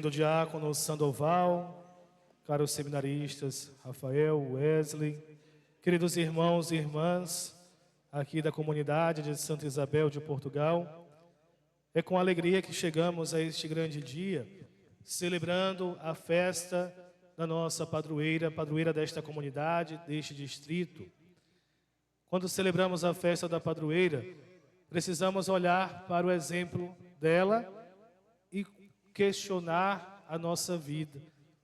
Do diácono Sandoval, caros seminaristas Rafael, Wesley, queridos irmãos e irmãs aqui da comunidade de Santa Isabel de Portugal, é com alegria que chegamos a este grande dia, celebrando a festa da nossa padroeira, padroeira desta comunidade, deste distrito. Quando celebramos a festa da padroeira, precisamos olhar para o exemplo dela e questionar a nossa vida,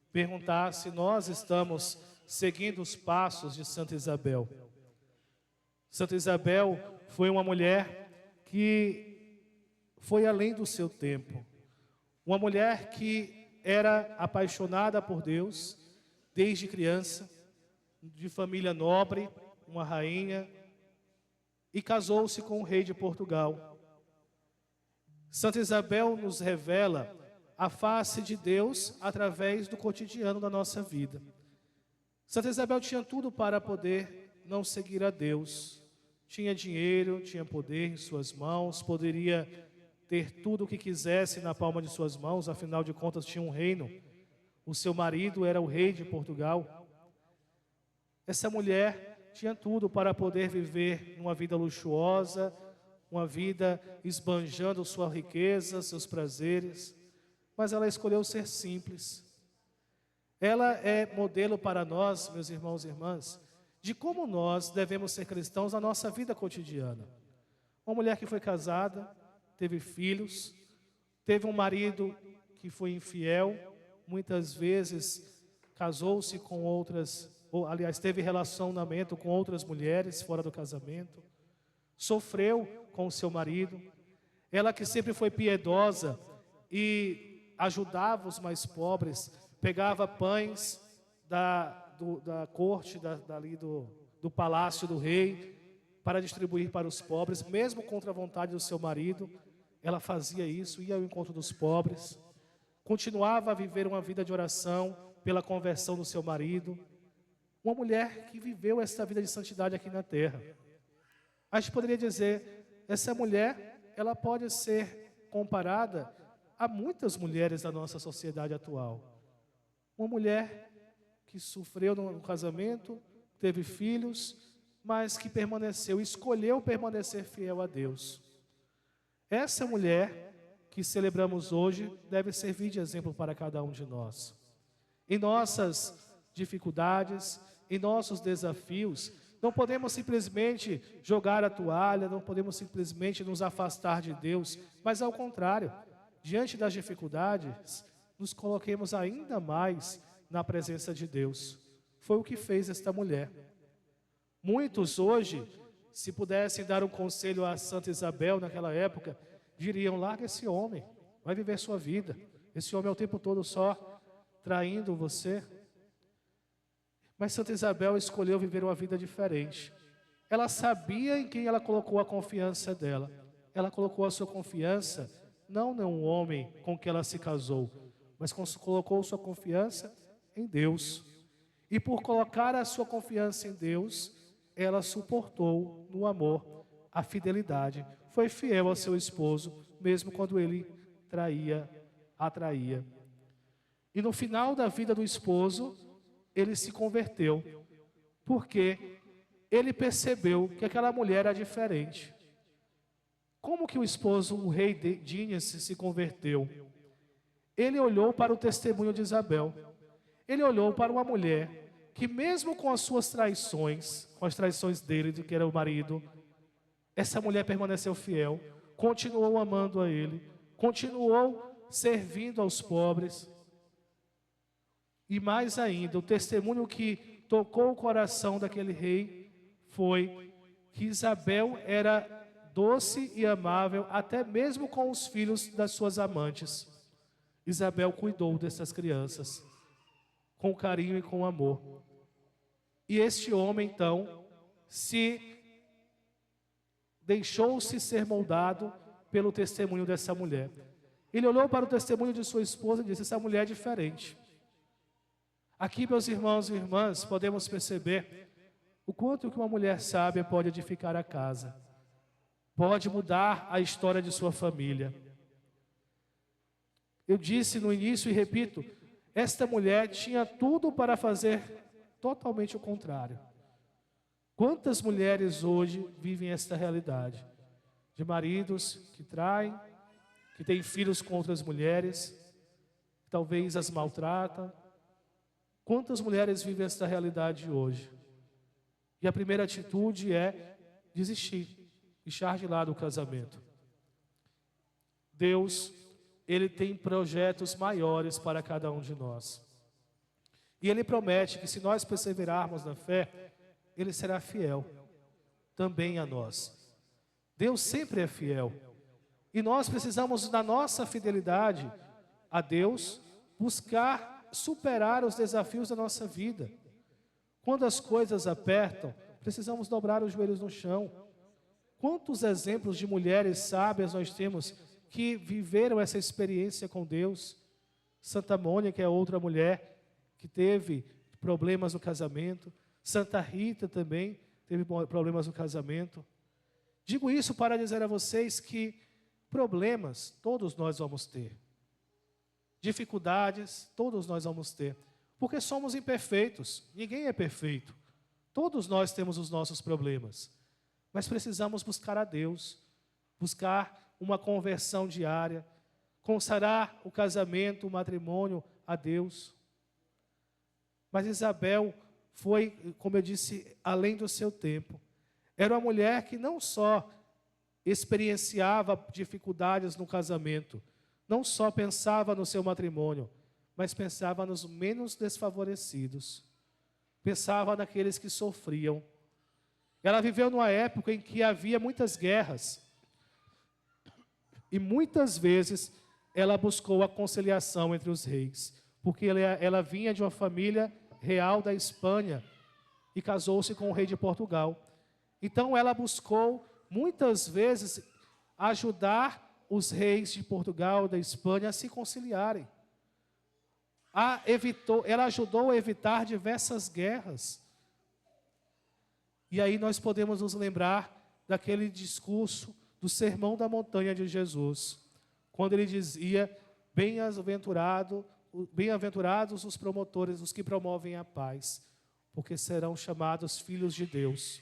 perguntar se nós estamos seguindo os passos de Santa Isabel. Santa Isabel foi uma mulher que foi além do seu tempo, uma mulher que era apaixonada por Deus desde criança, de família nobre, uma rainha, e casou-se com o rei de Portugal. Santa Isabel nos revela a face de Deus através do cotidiano da nossa vida. Santa Isabel tinha tudo para poder não seguir a Deus. Tinha dinheiro, tinha poder em suas mãos, poderia ter tudo o que quisesse na palma de suas mãos, afinal de contas tinha um reino. O seu marido era o rei de Portugal. Essa mulher tinha tudo para poder viver uma vida luxuosa, uma vida esbanjando sua riqueza, seus prazeres, mas ela escolheu ser simples. Ela é modelo para nós, meus irmãos e irmãs, de como nós devemos ser cristãos na nossa vida cotidiana. Uma mulher que foi casada, teve filhos, teve um marido que foi infiel, muitas vezes casou-se com outras, ou aliás, teve relacionamento com outras mulheres fora do casamento, sofreu com o seu marido. Ela que sempre foi piedosa e ajudava os mais pobres, pegava pães da corte, do palácio do rei, para distribuir para os pobres, mesmo contra a vontade do seu marido. Ela fazia isso, ia ao encontro dos pobres, continuava a viver uma vida de oração pela conversão do seu marido. Uma mulher que viveu essa vida de santidade aqui na terra. A gente poderia dizer, essa mulher, ela pode ser comparada a muitas mulheres da nossa sociedade atual. Uma mulher que sofreu no casamento, teve filhos, mas que permaneceu, escolheu permanecer fiel a Deus. Essa mulher que celebramos hoje deve servir de exemplo para cada um de nós. Em nossas dificuldades, em nossos desafios, não podemos simplesmente jogar a toalha, não podemos simplesmente nos afastar de Deus, mas ao contrário, diante das dificuldades, nos coloquemos ainda mais na presença de Deus. Foi o que fez esta mulher. Muitos hoje, se pudessem dar um conselho a Santa Isabel naquela época, diriam, larga esse homem, vai viver sua vida. Esse homem é o tempo todo só traindo você. Mas Santa Isabel escolheu viver uma vida diferente. Ela sabia em quem ela colocou a confiança dela. Ela colocou a sua confiança não num homem com que ela se casou, mas colocou sua confiança em Deus. E por colocar a sua confiança em Deus, ela suportou no amor a fidelidade. Foi fiel ao seu esposo, mesmo quando ele a traía. E no final da vida do esposo, ele se converteu, porque ele percebeu que aquela mulher era diferente. Como que o esposo, o rei Dínias, se converteu? Ele olhou para o testemunho de Isabel. Ele olhou para uma mulher que mesmo com as suas traições, com as traições dele, que era o marido, essa mulher permaneceu fiel, continuou amando a ele, continuou servindo aos pobres. E mais ainda, o testemunho que tocou o coração daquele rei foi que Isabel era doce e amável, até mesmo com os filhos das suas amantes. Isabel cuidou dessas crianças, com carinho e com amor. E este homem, então, deixou-se ser moldado pelo testemunho dessa mulher. Ele olhou para o testemunho de sua esposa e disse, essa mulher é diferente. Aqui, meus irmãos e irmãs, podemos perceber o quanto que uma mulher sábia pode edificar a casa, pode mudar a história de sua família. Eu disse no início e repito, esta mulher tinha tudo para fazer totalmente o contrário. Quantas mulheres hoje vivem esta realidade? De maridos que traem, que têm filhos com outras mulheres, que talvez as maltratam. Quantas mulheres vivem esta realidade hoje? E a primeira atitude é desistir, deixar de lado o casamento. Deus, Ele tem projetos maiores para cada um de nós. E Ele promete que se nós perseverarmos na fé, Ele será fiel também a nós. Deus sempre é fiel. E nós precisamos, na nossa fidelidade a Deus, buscar superar os desafios da nossa vida. Quando as coisas apertam, precisamos dobrar os joelhos no chão. Quantos exemplos de mulheres sábias nós temos que viveram essa experiência com Deus? Santa Mônica é outra mulher que teve problemas no casamento. Santa Rita também teve problemas no casamento. Digo isso para dizer a vocês que problemas todos nós vamos ter. Dificuldades todos nós vamos ter. Porque somos imperfeitos, ninguém é perfeito. Todos nós temos os nossos problemas. Mas precisamos buscar a Deus, buscar uma conversão diária, consagrar o casamento, o matrimônio a Deus. Mas Isabel foi, como eu disse, além do seu tempo. Era uma mulher que não só experienciava dificuldades no casamento, não só pensava no seu matrimônio, mas pensava nos menos desfavorecidos. Pensava naqueles que sofriam. Ela viveu numa época em que havia muitas guerras. E muitas vezes ela buscou a conciliação entre os reis. Porque ela vinha de uma família real da Espanha e casou-se com o rei de Portugal. Então ela buscou muitas vezes ajudar os reis de Portugal, da Espanha, a se conciliarem. Ela ajudou a evitar diversas guerras. E aí nós podemos nos lembrar daquele discurso do Sermão da Montanha de Jesus, quando ele dizia: bem-aventurados os promotores, os que promovem a paz, porque serão chamados filhos de Deus.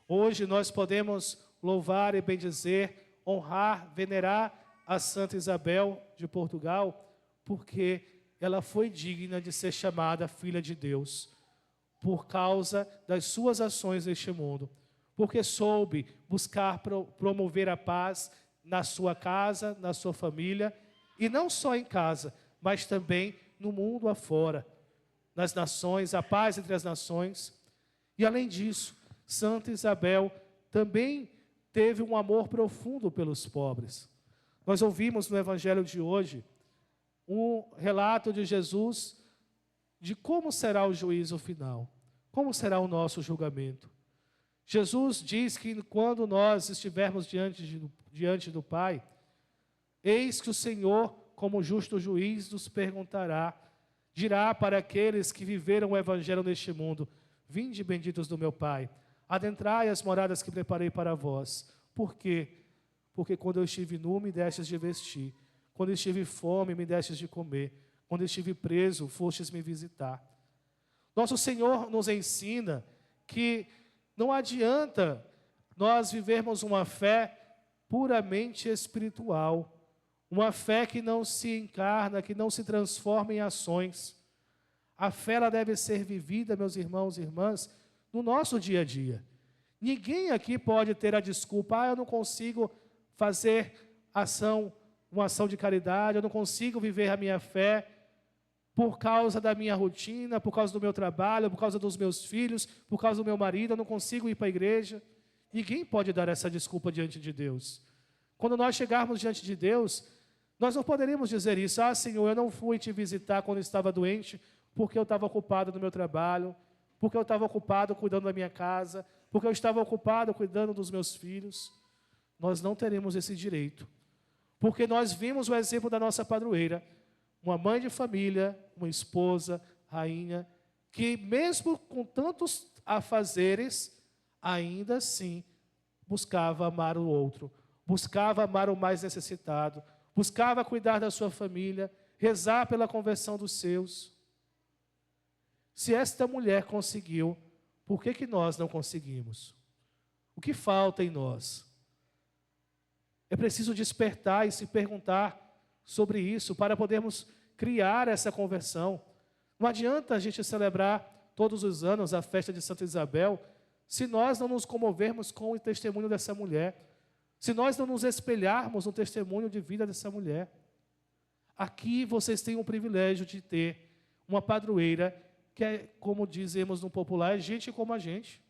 Hoje nós podemos louvar e bendizer, honrar, venerar a Santa Isabel de Portugal, porque ela foi digna de ser chamada filha de Deus, por causa das suas ações neste mundo, porque soube buscar promover a paz na sua casa, na sua família, e não só em casa, mas também no mundo afora, nas nações, a paz entre as nações. E além disso, Santa Isabel também teve um amor profundo pelos pobres. Nós ouvimos no Evangelho de hoje um relato de Jesus de como será o juízo final, como será o nosso julgamento. Jesus diz que quando nós estivermos diante do Pai, eis que o Senhor, como justo juiz, nos perguntará, dirá para aqueles que viveram o Evangelho neste mundo: vinde benditos do meu Pai, adentrai as moradas que preparei para vós. Por quê? Porque quando eu estive nu, me destes de vestir. Quando estive fome, me destes de comer. Quando estive preso, fostes me visitar. Nosso Senhor nos ensina que não adianta nós vivermos uma fé puramente espiritual, uma fé que não se encarna, que não se transforma em ações. A fé ela deve ser vivida, meus irmãos e irmãs, no nosso dia a dia. Ninguém aqui pode ter a desculpa: eu não consigo fazer uma ação de caridade, eu não consigo viver a minha fé por causa da minha rotina, por causa do meu trabalho, por causa dos meus filhos, por causa do meu marido, eu não consigo ir para a igreja. Ninguém pode dar essa desculpa diante de Deus. Quando nós chegarmos diante de Deus, nós não poderemos dizer isso: Senhor, eu não fui te visitar quando estava doente, porque eu estava ocupado no meu trabalho, porque eu estava ocupado cuidando da minha casa, porque eu estava ocupado cuidando dos meus filhos. Nós não teremos esse direito, porque nós vimos o exemplo da nossa padroeira, uma mãe de família, uma esposa, rainha, que mesmo com tantos afazeres, ainda assim buscava amar o outro, buscava amar o mais necessitado, buscava cuidar da sua família, rezar pela conversão dos seus. Se esta mulher conseguiu, por que nós não conseguimos? O que falta em nós? É preciso despertar e se perguntar sobre isso para podermos criar essa conversão. Não adianta a gente celebrar todos os anos a festa de Santa Isabel se nós não nos comovermos com o testemunho dessa mulher, se nós não nos espelharmos no testemunho de vida dessa mulher. Aqui vocês têm o privilégio de ter uma padroeira que é, como dizemos no popular, é gente como a gente.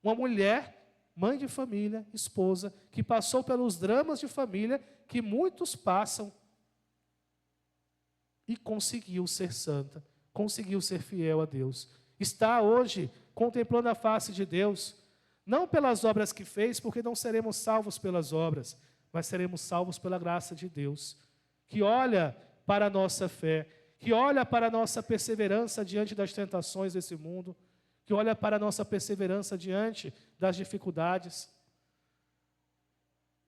Uma mulher, mãe de família, esposa, que passou pelos dramas de família que muitos passam e conseguiu ser santa, conseguiu ser fiel a Deus. Está hoje contemplando a face de Deus, não pelas obras que fez, porque não seremos salvos pelas obras, mas seremos salvos pela graça de Deus, que olha para a nossa fé, que olha para a nossa perseverança diante das tentações desse mundo, que olha para a nossa perseverança diante das dificuldades.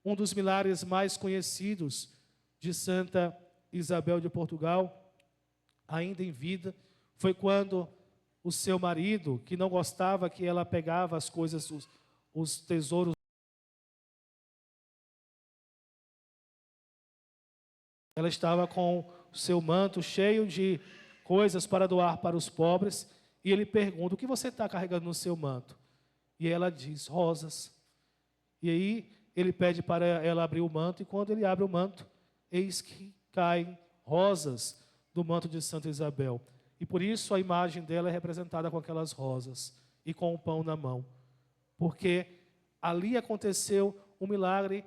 Um dos milagres mais conhecidos de Santa Isabel de Portugal, ainda em vida, foi quando o seu marido, que não gostava que ela pegava as coisas, os tesouros, ela estava com o seu manto cheio de coisas para doar para os pobres, e ele pergunta: o que você está carregando no seu manto? E ela diz: rosas. E aí ele pede para ela abrir o manto, e quando ele abre o manto, eis que caem rosas do manto de Santa Isabel. E por isso a imagem dela é representada com aquelas rosas e com o pão na mão. Porque ali aconteceu um milagre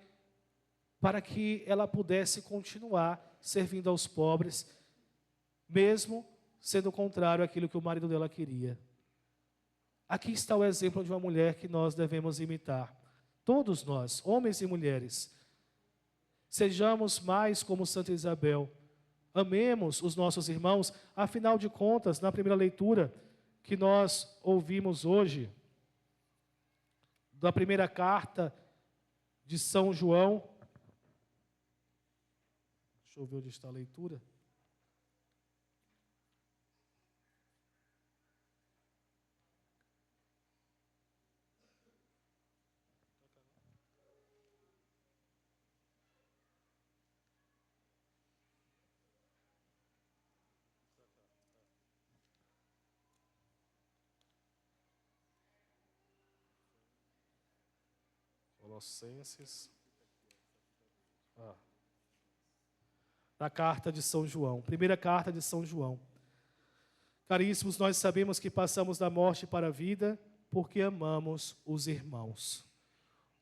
para que ela pudesse continuar servindo aos pobres, mesmo sendo contrário àquilo que o marido dela queria. Aqui está o exemplo de uma mulher que nós devemos imitar. Todos nós, homens e mulheres, sejamos mais como Santa Isabel. Amemos os nossos irmãos. Afinal de contas, na primeira leitura que nós ouvimos hoje, da primeira carta de São João, deixa eu ver onde está a leitura. Colossenses. Na carta de São João, primeira carta de São João. Caríssimos, nós sabemos que passamos da morte para a vida porque amamos os irmãos.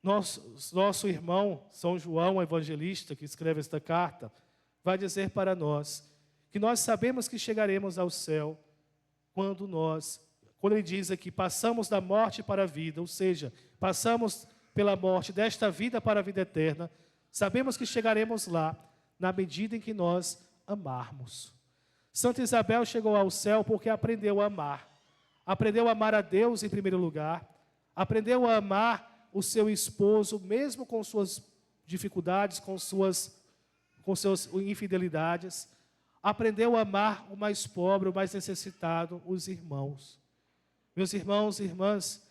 Nosso irmão, São João, evangelista, que escreve esta carta, vai dizer para nós que nós sabemos que chegaremos ao céu quando ele diz aqui, passamos da morte para a vida, ou seja, passamos pela morte desta vida para a vida eterna, sabemos que chegaremos lá na medida em que nós amarmos. Santa Isabel chegou ao céu porque aprendeu a amar. Aprendeu a amar a Deus em primeiro lugar, aprendeu a amar o seu esposo, mesmo com suas dificuldades, com suas infidelidades. Aprendeu a amar o mais pobre, o mais necessitado, os irmãos. Meus irmãos e irmãs,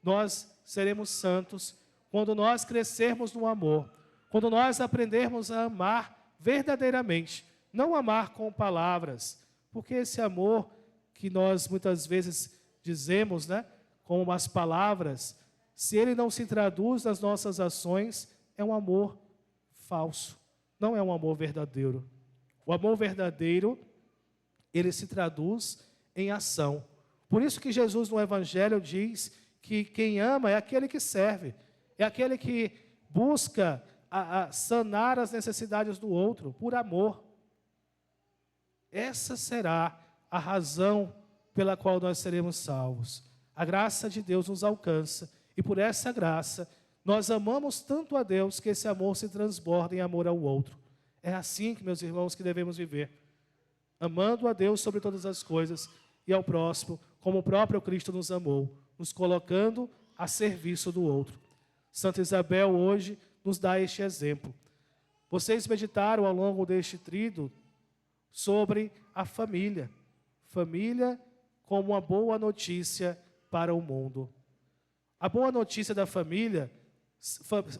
nós seremos santos quando nós crescermos no amor, quando nós aprendermos a amar verdadeiramente, não amar com palavras, porque esse amor que nós muitas vezes dizemos, com as palavras, se ele não se traduz nas nossas ações, é um amor falso, não é um amor verdadeiro. O amor verdadeiro, ele se traduz em ação. Por isso que Jesus no Evangelho diz que quem ama é aquele que serve, é aquele que busca sanar as necessidades do outro, por amor. Essa será a razão pela qual nós seremos salvos. A graça de Deus nos alcança, e por essa graça, nós amamos tanto a Deus que esse amor se transborda em amor ao outro. É assim que, meus irmãos, que devemos viver, amando a Deus sobre todas as coisas e ao próximo, como o próprio Cristo nos amou, nos colocando a serviço do outro. Santa Isabel hoje nos dá este exemplo. Vocês meditaram ao longo deste tríduo sobre a família. Família como uma boa notícia para o mundo. A boa notícia da família,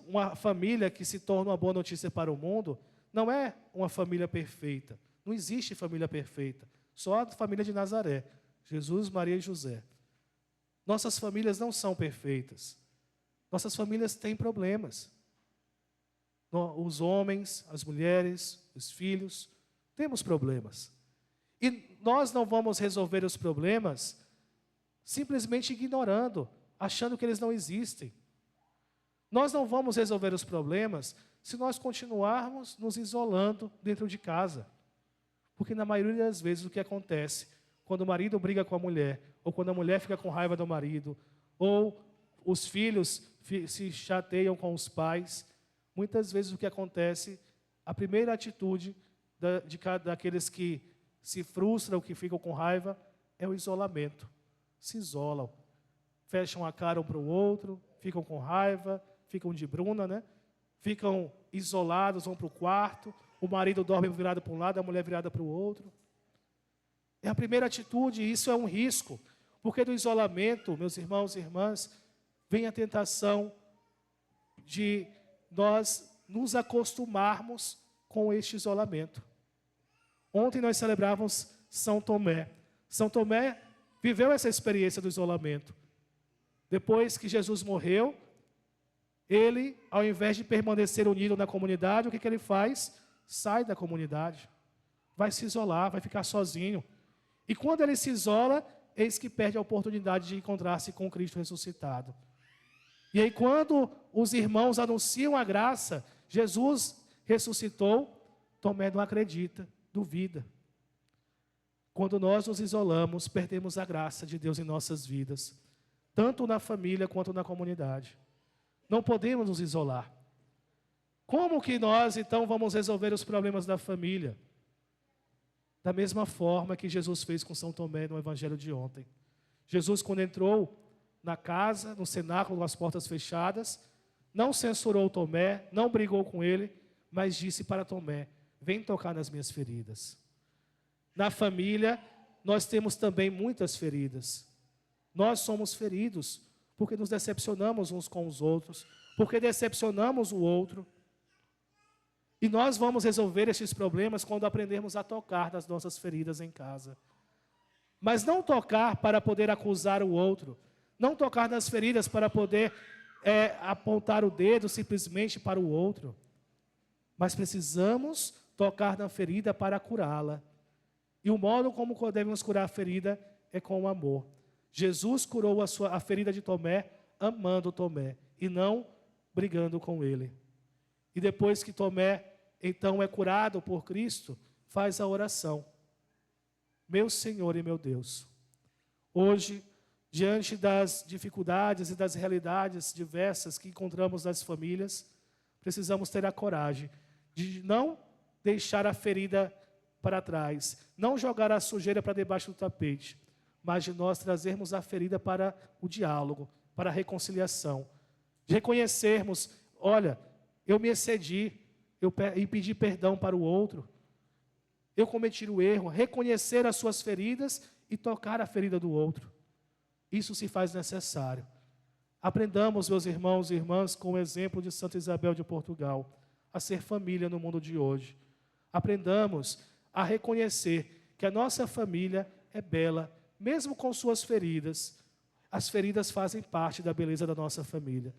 uma família que se torna uma boa notícia para o mundo, não é uma família perfeita. Não existe família perfeita. Só a família de Nazaré. Jesus, Maria e José. Nossas famílias não são perfeitas. Nossas famílias têm problemas. Os homens, as mulheres, os filhos, temos problemas. E nós não vamos resolver os problemas simplesmente ignorando, achando que eles não existem. Nós não vamos resolver os problemas se nós continuarmos nos isolando dentro de casa. Porque na maioria das vezes o que acontece, quando o marido briga com a mulher, ou quando a mulher fica com raiva do marido, ou os filhos se chateiam com os pais, muitas vezes o que acontece, a primeira atitude daqueles que se frustram, que ficam com raiva, é o isolamento. Se isolam, fecham a cara um para o outro, ficam com raiva, ficam de bruna, né? Ficam isolados, vão para o quarto, o marido dorme virado para um lado, a mulher virada para o outro. É a primeira atitude, e isso é um risco, porque do isolamento, meus irmãos e irmãs, vem a tentação de nós nos acostumarmos com este isolamento. Ontem nós celebrávamos São Tomé. São Tomé viveu essa experiência do isolamento. Depois que Jesus morreu, ele, ao invés de permanecer unido na comunidade, o que ele faz? Sai da comunidade, vai se isolar, vai ficar sozinho. E quando ele se isola, eis que perde a oportunidade de encontrar-se com Cristo ressuscitado. E aí quando os irmãos anunciam a graça, Jesus ressuscitou, Tomé não acredita, duvida. Quando nós nos isolamos, perdemos a graça de Deus em nossas vidas, tanto na família quanto na comunidade. Não podemos nos isolar. Como que nós, então, vamos resolver os problemas da família? Da mesma forma que Jesus fez com São Tomé no Evangelho de ontem. Jesus, quando entrou na casa, no cenáculo, com as portas fechadas, não censurou Tomé, não brigou com ele, mas disse para Tomé: vem tocar nas minhas feridas. Na família, nós temos também muitas feridas. Nós somos feridos porque nos decepcionamos uns com os outros, porque decepcionamos o outro. E nós vamos resolver esses problemas quando aprendermos a tocar nas nossas feridas em casa. Mas não tocar para poder acusar o outro, não tocar nas feridas para poder apontar o dedo simplesmente para o outro. Mas precisamos tocar na ferida para curá-la. E o modo como devemos curar a ferida é com o amor. Jesus curou a ferida de Tomé amando Tomé e não brigando com ele. E depois que Tomé, então, é curado por Cristo, faz a oração. Meu Senhor e meu Deus, hoje, diante das dificuldades e das realidades diversas que encontramos nas famílias, precisamos ter a coragem de não deixar a ferida para trás, não jogar a sujeira para debaixo do tapete, mas de nós trazermos a ferida para o diálogo, para a reconciliação, de reconhecermos, olha, eu me excedi, e pedi perdão para o outro, eu cometi o erro, reconhecer as suas feridas e tocar a ferida do outro. Isso se faz necessário. Aprendamos, meus irmãos e irmãs, com o exemplo de Santa Isabel de Portugal, a ser família no mundo de hoje. Aprendamos a reconhecer que a nossa família é bela, mesmo com suas feridas. As feridas fazem parte da beleza da nossa família.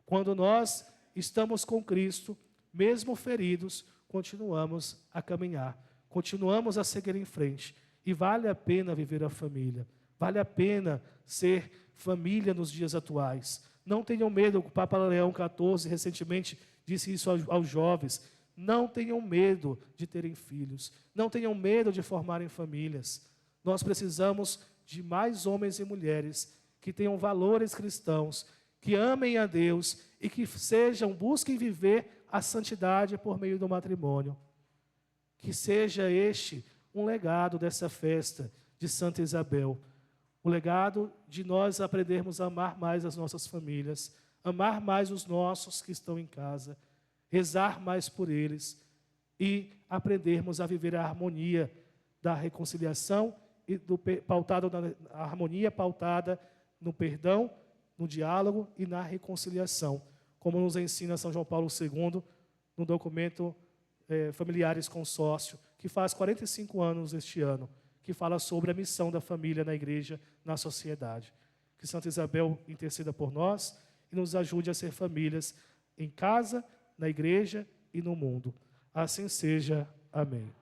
Quando nós estamos com Cristo, mesmo feridos, continuamos a caminhar, continuamos a seguir em frente. E vale a pena viver a família, vale a pena ser família nos dias atuais. Não tenham medo, o Papa Leão XIV recentemente disse isso aos jovens, não tenham medo de terem filhos, não tenham medo de formarem famílias. Nós precisamos de mais homens e mulheres que tenham valores cristãos, que amem a Deus e que busquem viver a santidade por meio do matrimônio. Que seja este um legado dessa festa de Santa Isabel, o legado de nós aprendermos a amar mais as nossas famílias, amar mais os nossos que estão em casa, rezar mais por eles e aprendermos a viver a harmonia da reconciliação e pautada na harmonia, pautada no perdão, no diálogo e na reconciliação, como nos ensina São João Paulo II no documento Familiares Consórcio, que faz 45 anos este ano, que fala sobre a missão da família na igreja, na sociedade. Que Santa Isabel interceda por nós e nos ajude a ser famílias em casa, na igreja e no mundo. Assim seja. Amém.